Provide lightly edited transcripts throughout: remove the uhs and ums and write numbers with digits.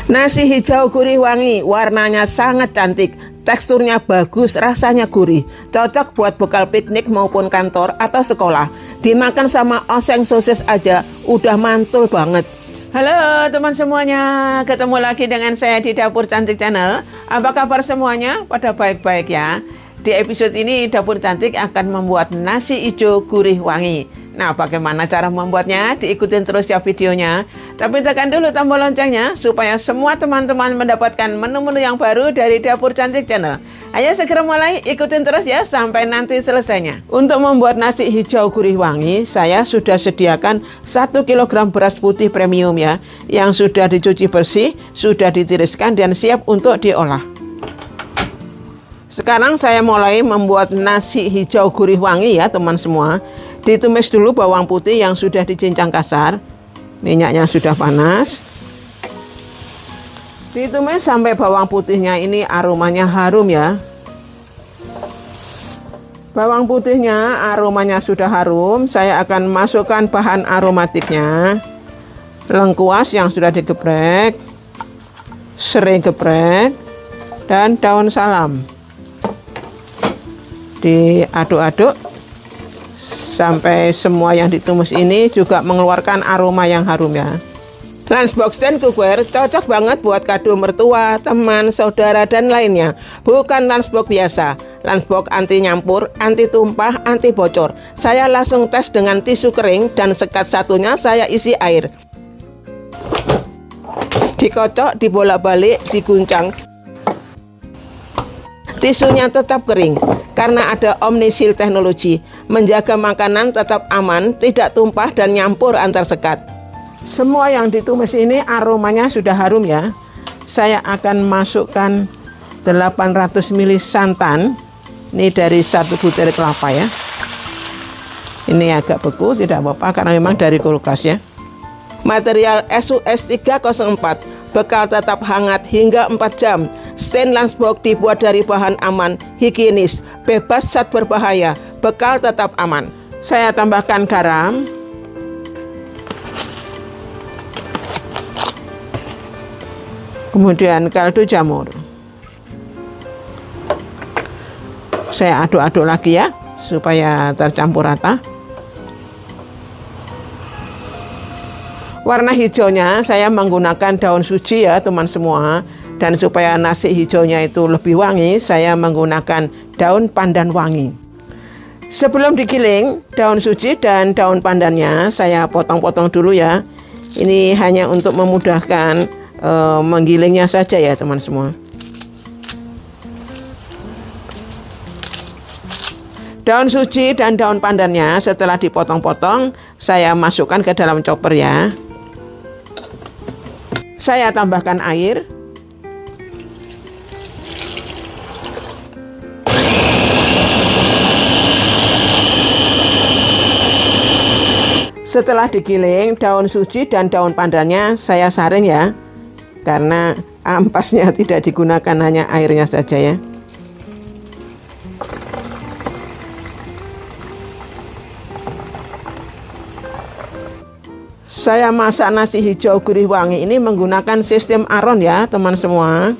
Nasi hijau gurih wangi, warnanya sangat cantik, teksturnya bagus, rasanya gurih. Cocok buat bekal piknik maupun kantor atau sekolah. Dimakan sama oseng sosis aja, udah mantul banget. Halo teman semuanya, ketemu lagi dengan saya di Dapur Cantik Channel. Apa kabar semuanya? Pada baik-baik ya. Di episode ini Dapur Cantik akan membuat nasi hijau gurih wangi. Nah, bagaimana cara membuatnya? Diikutin terus ya videonya. Tapi tekan dulu tombol loncengnya supaya semua teman-teman mendapatkan menu-menu yang baru dari Dapur Cantik Channel. Ayo segera mulai, ikutin terus ya sampai nanti selesainya. Untuk membuat nasi hijau gurih wangi, saya sudah sediakan 1 kg beras putih premium ya, yang sudah dicuci bersih, sudah ditiriskan dan siap untuk diolah. Sekarang saya mulai membuat nasi hijau gurih wangi ya teman semua. Ditumis dulu bawang putih yang sudah dicincang kasar. Minyaknya sudah panas. Ditumis sampai bawang putihnya ini aromanya harum ya. Bawang putihnya aromanya sudah harum, saya akan masukkan bahan aromatiknya. Lengkuas yang sudah digeprek, serai geprek, dan daun salam. Diaduk-aduk sampai semua yang ditumis ini juga mengeluarkan aroma yang harum ya. Lunchbox dan cookware cocok banget buat kado mertua, teman, saudara, dan lainnya. Bukan lunchbox biasa, lunchbox anti nyampur, anti tumpah, anti bocor. Saya langsung tes dengan tisu kering dan sekat satunya saya isi air. Dikocok, dibolak-balik, diguncang. Tisunya tetap kering karena ada Omnisil teknologi, menjaga makanan tetap aman, tidak tumpah dan nyampur antar sekat. Semua yang ditumis ini aromanya sudah harum ya. Saya akan masukkan 800 ml santan. Ini dari 1 butir kelapa ya. Ini agak beku, tidak apa-apa karena memang dari kulkas ya. Material SUS 304. Bekal tetap hangat hingga 4 jam. Stand lunchbox dibuat dari bahan aman, higienis, bebas zat berbahaya. Bekal tetap aman. Saya tambahkan garam. Kemudian kaldu jamur. Saya aduk-aduk lagi ya, supaya tercampur rata. Warna hijaunya saya menggunakan daun suji ya teman semua. Dan supaya nasi hijaunya itu lebih wangi, saya menggunakan daun pandan wangi. Sebelum digiling, daun suji dan daun pandannya saya potong-potong dulu ya. Ini hanya untuk memudahkan menggilingnya saja ya teman semua. Daun suji dan daun pandannya setelah dipotong-potong, saya masukkan ke dalam chopper ya. Saya tambahkan air. Setelah digiling, daun suji dan daun pandannya saya saring ya, karena ampasnya tidak digunakan, hanya airnya saja ya. Saya masak nasi hijau gurih wangi ini menggunakan sistem Aron ya teman semua.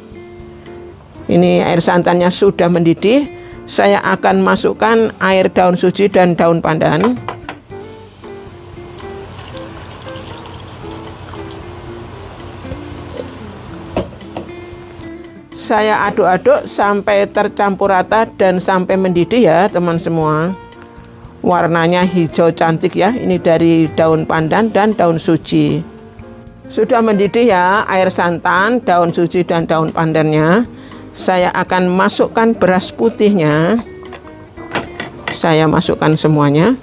Ini air santannya sudah mendidih. Saya akan masukkan air daun suji dan daun pandan. Saya aduk-aduk sampai tercampur rata dan sampai mendidih ya teman semua. Warnanya hijau cantik ya, ini dari daun pandan dan daun suji. Sudah mendidih ya air santan, daun suji dan daun pandannya. Saya akan masukkan beras putihnya. Saya masukkan semuanya.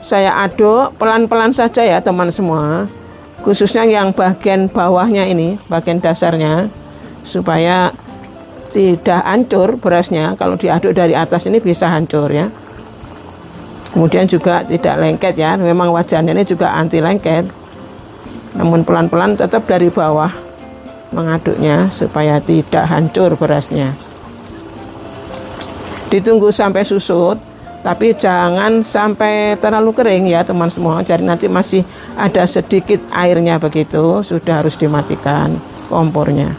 Saya aduk pelan-pelan saja ya teman semua, khususnya yang bagian bawahnya ini, bagian dasarnya, supaya tidak hancur berasnya. Kalau diaduk dari atas ini bisa hancur ya. Kemudian juga tidak lengket ya, memang wajannya ini juga anti lengket. Namun pelan-pelan tetap dari bawah mengaduknya supaya tidak hancur berasnya. Ditunggu sampai susut. Tapi jangan sampai terlalu kering ya teman semua. Jadi nanti masih ada sedikit airnya begitu, sudah harus dimatikan kompornya.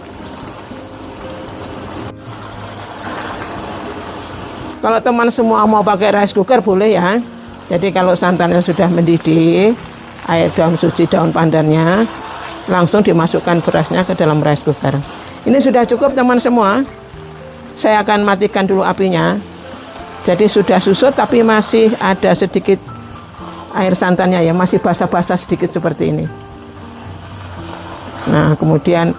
Kalau teman semua mau pakai rice cooker boleh ya. Jadi kalau santannya sudah mendidih, air daun suci daun pandannya, langsung dimasukkan berasnya ke dalam rice cooker. Ini sudah cukup teman semua. Saya akan matikan dulu apinya. Jadi sudah susut tapi masih ada sedikit air santannya ya, masih basah-basah sedikit seperti ini. Nah, kemudian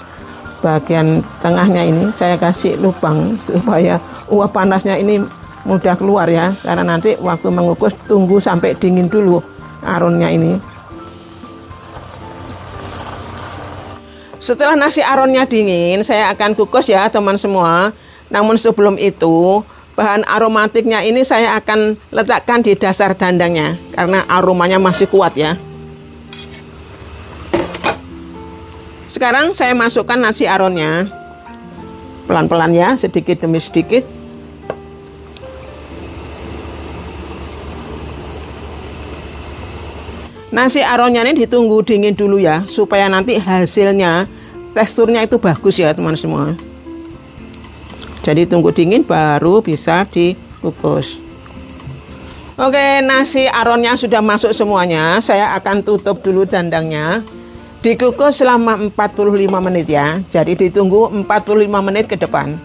bagian tengahnya ini saya kasih lubang supaya uap panasnya ini mudah keluar ya, karena nanti waktu mengukus tunggu sampai dingin dulu aronnya ini. Setelah nasi aronnya dingin, saya akan kukus ya teman semua. Namun sebelum itu, bahan aromatiknya ini saya akan letakkan di dasar dandangnya karena aromanya masih kuat ya. Sekarang saya masukkan nasi aronnya pelan-pelan ya, sedikit demi sedikit. Nasi aronnya ini ditunggu dingin dulu ya, supaya nanti hasilnya teksturnya itu bagus ya teman semua. Jadi tunggu dingin baru bisa dikukus. Oke, nasi aronnya sudah masuk semuanya. Saya akan tutup dulu dandangnya. Dikukus selama 45 menit ya. Jadi ditunggu 45 menit ke depan.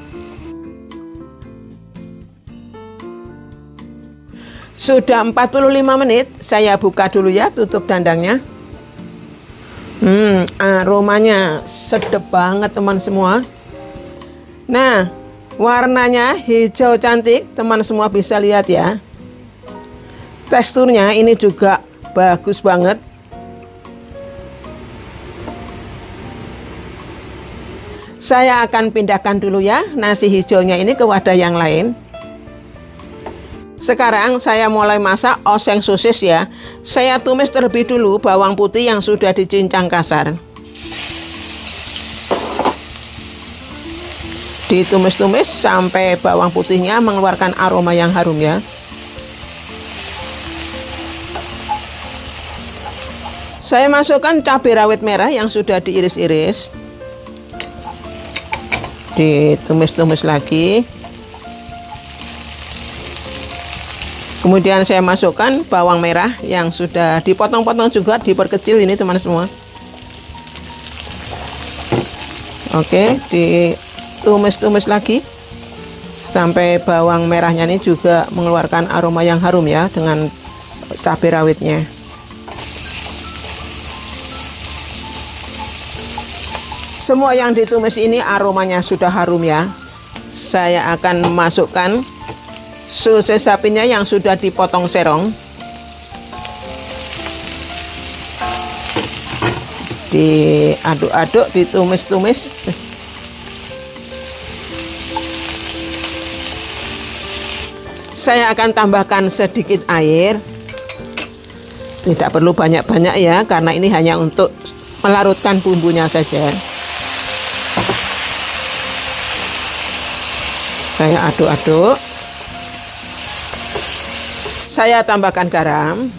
Sudah 45 menit, saya buka dulu ya, tutup dandangnya. Aromanya sedap banget teman semua. Nah, warnanya hijau cantik, teman semua bisa lihat ya. Teksturnya ini juga bagus banget. Saya akan pindahkan dulu ya nasi hijaunya ini ke wadah yang lain. Sekarang saya mulai masak oseng sosis ya. Saya tumis terlebih dulu bawang putih yang sudah dicincang kasar. Ditumis-tumis sampai bawang putihnya mengeluarkan aroma yang harum ya. Saya masukkan cabai rawit merah yang sudah diiris-iris. Ditumis-tumis lagi. Kemudian saya masukkan bawang merah yang sudah dipotong-potong juga, diperkecil ini teman semua. Oke, ditumis-tumis lagi sampai bawang merahnya ini juga mengeluarkan aroma yang harum ya dengan cabai rawitnya. Semua yang ditumis ini aromanya sudah harum ya. Saya akan masukkan sosis sapinya yang sudah dipotong serong. Diaduk-aduk, ditumis-tumis. Saya akan tambahkan sedikit air. Tidak perlu banyak-banyak ya, karena ini hanya untuk melarutkan bumbunya saja. Saya aduk-aduk. Saya tambahkan garam.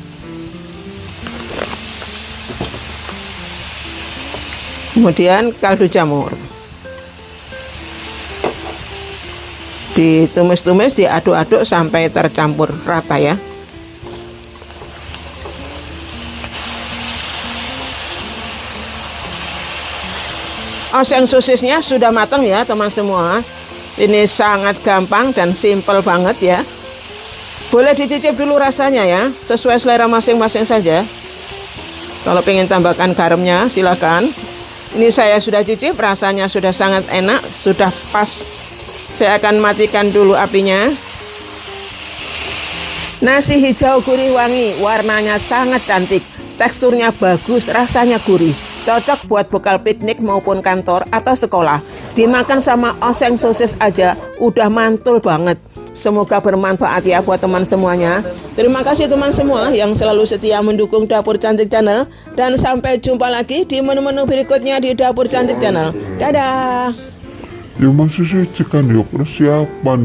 Kemudian kaldu jamur. Ditumis-tumis, diaduk-aduk sampai tercampur rata ya. Oseng sosisnya sudah matang ya teman semua. Ini sangat gampang dan simple banget ya. Boleh dicicip dulu rasanya ya, sesuai selera masing-masing saja. Kalau pengen tambahkan garamnya silakan. Ini saya sudah cicip, rasanya sudah sangat enak, sudah pas. Saya akan matikan dulu apinya. Nasi hijau gurih wangi, warnanya sangat cantik, teksturnya bagus, rasanya gurih. Cocok buat bekal piknik maupun kantor atau sekolah. Dimakan sama oseng sosis aja udah mantul banget. Semoga bermanfaat ya buat teman semuanya. Terima kasih teman semua yang selalu setia mendukung Dapur Cantik Channel. Dan sampai jumpa lagi di menu-menu berikutnya di Dapur Cantik Channel. Dadah. Ya masih sih kan yuk persiapan.